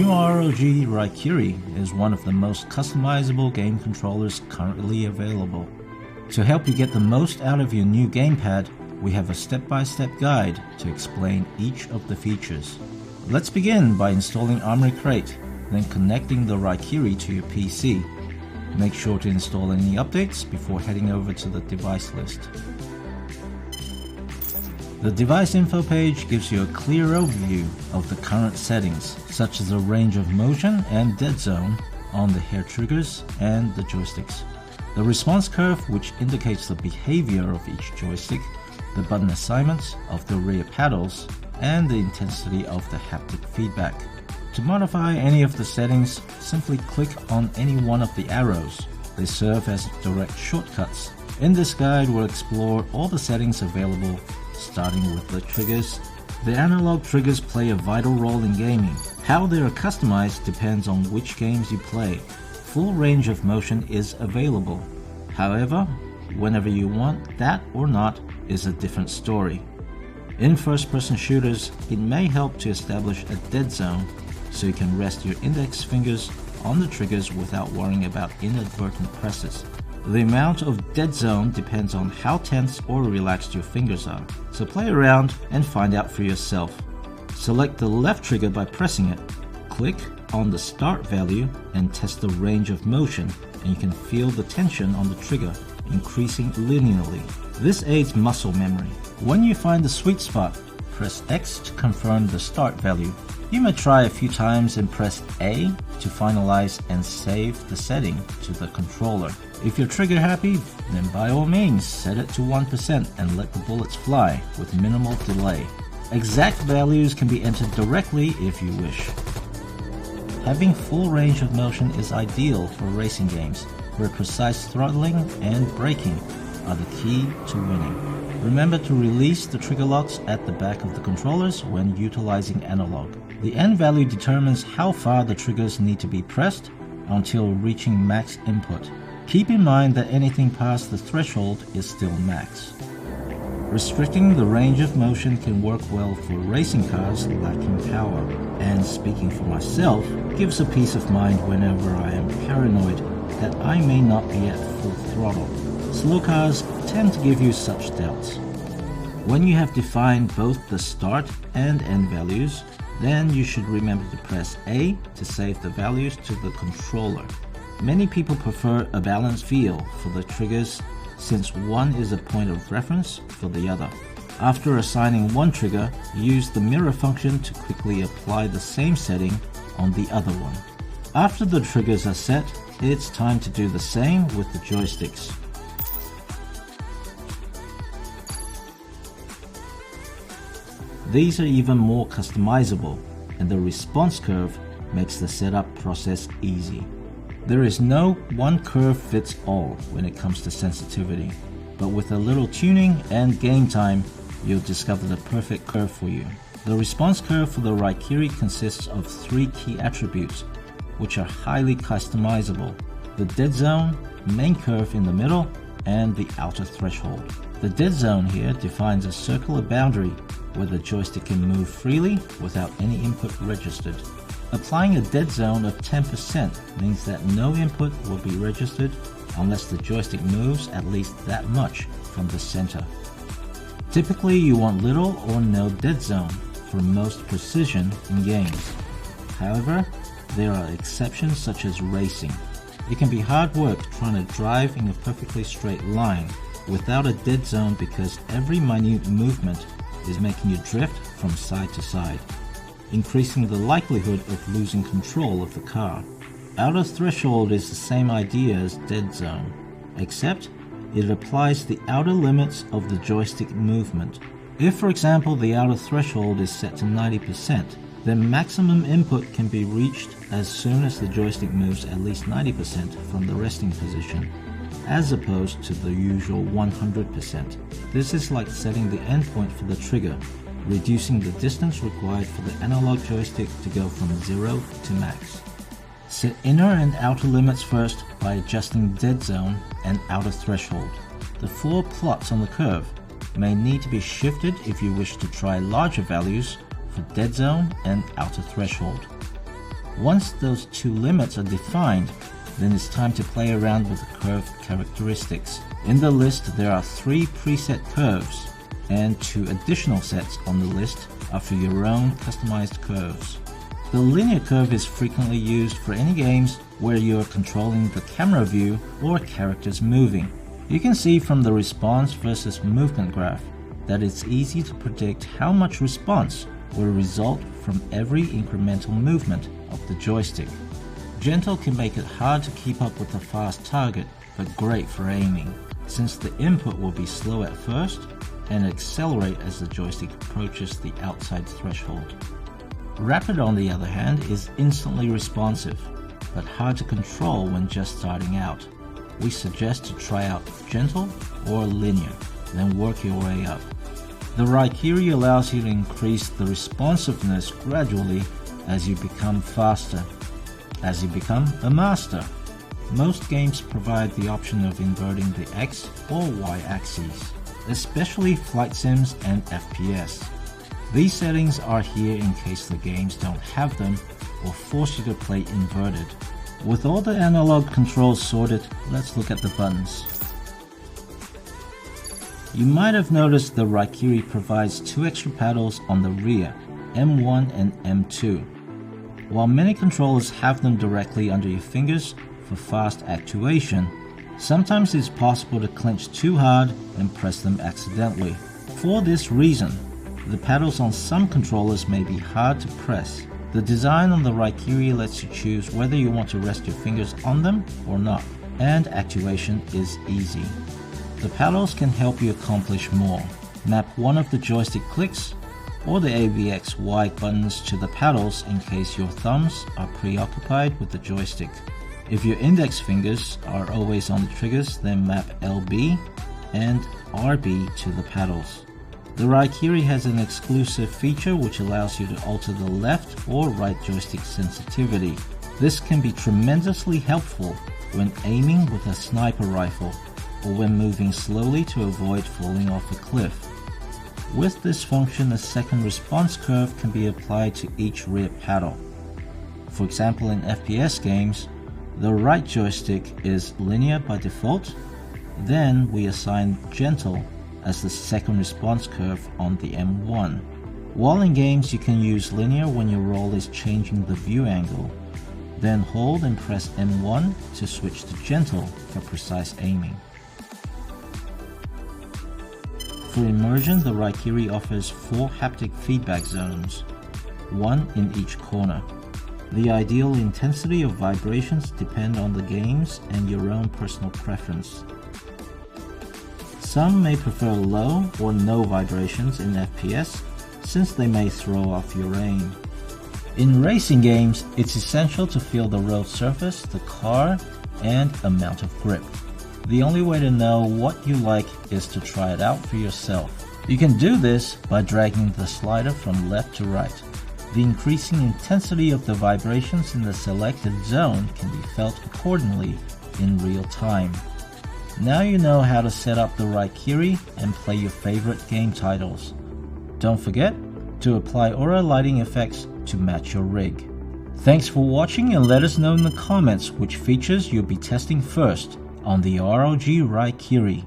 new ROG Raikiri is one of the most customizable game controllers currently available. To help you get the most out of your new gamepad, we have a step-by-step guide to explain each of the features. Let's begin by installing Armoury Crate, then connecting the Raikiri to your PC. Make sure to install any updates before heading over to the device list. The device info page gives you a clear overview of the current settings, such as the range of motion and dead zone on the hair triggers and the joysticks. The response curve, which indicates the behavior of each joystick, the button assignments of the rear paddles, and the intensity of the haptic feedback. To modify any of the settings, simply click on any one of the arrows. They serve as direct shortcuts. In this guide, we'll explore all the settings available, starting with the triggers. The analog triggers play a vital role in gaming. How they are customized depends on which games you play. Full range of motion is available. However, whenever you want that or not is a different story. In first-person shooters, it may help to establish a dead zone so you can rest your index fingers on the triggers without worrying about inadvertent presses. The amount of dead zone depends on how tense or relaxed your fingers are, so play around and find out for yourself. Select the left trigger by pressing it. Click on the start value and test the range of motion, and you can feel the tension on the trigger increasing linearly. This aids muscle memory. When you find the sweet spot, press X to confirm the start value. You may try a few times and press A to finalize and save the setting to the controller. If you're trigger happy, then by all means set it to 1% and let the bullets fly with minimal delay. Exact values can be entered directly if you wish. Having full range of motion is ideal for racing games, where precise throttling and braking are the key to winning. Remember to release the trigger locks at the back of the controllers when utilizing analog. The end value determines how far the triggers need to be pressed until reaching max input. Keep in mind that anything past the threshold is still max. Restricting the range of motion can work well for racing cars lacking power, and speaking for myself, gives a peace of mind whenever I am paranoid that I may not be at full throttle. Slow cars tend to give you such doubts. When you have defined both the start and end values, then you should remember to press A to save the values to the controller. Many people prefer a balanced feel for the triggers since one is a point of reference for the other. After assigning one trigger, use the mirror function to quickly apply the same setting on the other one. After the triggers are set, it's time to do the same with the joysticks. These are even more customizable, and the response curve makes the setup process easy. There is no one curve fits all when it comes to sensitivity, but with a little tuning and game time, you'll discover the perfect curve for you. The response curve for the Raikiri consists of 3 key attributes, which are highly customizable: the dead zone, main curve in the middle, and the outer threshold. The dead zone here defines a circular boundary where the joystick can move freely without any input registered. Applying a dead zone of 10% means that no input will be registered unless the joystick moves at least that much from the center. Typically, you want little or no dead zone for most precision in games. However, there are exceptions such as racing. It can be hard work trying to drive in a perfectly straight line without a dead zone because every minute movement is making you drift from side to side, increasing the likelihood of losing control of the car. Outer threshold is the same idea as dead zone, except it applies the outer limits of the joystick movement. If, for example, the outer threshold is set to 90%, then maximum input can be reached as soon as the joystick moves at least 90% from the resting position, as opposed to the usual 100%. This is like setting the endpoint for the trigger, reducing the distance required for the analog joystick to go from 0 to max. Set inner and outer limits first by adjusting dead zone and outer threshold. The 4 plots on the curve may need to be shifted if you wish to try larger values for dead zone and outer threshold. Once those two limits are defined, then it's time to play around with the curve characteristics. In the list, there are 3 preset curves, and 2 additional sets on the list are for your own customized curves. The linear curve is frequently used for any games where you're controlling the camera view or characters moving. You can see from the response versus movement graph that it's easy to predict how much response will result from every incremental movement of the joystick. Gentle can make it hard to keep up with a fast target, but great for aiming, since the input will be slow at first and accelerate as the joystick approaches the outside threshold. Rapid, on the other hand, is instantly responsive, but hard to control when just starting out. We suggest to try out gentle or linear, then work your way up. The Raikiri allows you to increase the responsiveness gradually as you become faster, as you become a master. Most games provide the option of inverting the X or Y axes, especially flight sims and FPS. These settings are here in case the games don't have them or force you to play inverted. With all the analog controls sorted, let's look at the buttons. You might have noticed the Raikiri provides 2 extra paddles on the rear, M1 and M2. While many controllers have them directly under your fingers for fast actuation, sometimes it's possible to clench too hard and press them accidentally. For this reason, the paddles on some controllers may be hard to press. The design on the Raikiri lets you choose whether you want to rest your fingers on them or not, and actuation is easy. The paddles can help you accomplish more. Map one of the joystick clicks or the AVX Y buttons to the paddles in case your thumbs are preoccupied with the joystick. If your index fingers are always on the triggers, then map LB and RB to the paddles. The Raikiri has an exclusive feature which allows you to alter the left or right joystick sensitivity. This can be tremendously helpful when aiming with a sniper rifle or when moving slowly to avoid falling off a cliff. With this function, a second response curve can be applied to each rear paddle. For example, in FPS games, the right joystick is linear by default, then we assign gentle as the second response curve on the M1. While in games, you can use linear when your role is changing the view angle, then hold and press M1 to switch to gentle for precise aiming. For immersion, the Raikiri offers 4 haptic feedback zones, 1 in each corner. The ideal intensity of vibrations depend on the games and your own personal preference. Some may prefer low or no vibrations in FPS, since they may throw off your aim. In racing games, it's essential to feel the road surface, the car, and amount of grip. The only way to know what you like is to try it out for yourself. You can do this by dragging the slider from left to right. The increasing intensity of the vibrations in the selected zone can be felt accordingly in real time. Now you know how to set up the Raikiri and play your favorite game titles. Don't forget to apply aura lighting effects to match your rig. Thanks for watching, and let us know in the comments which features you'll be testing first on the ROG Raikiri.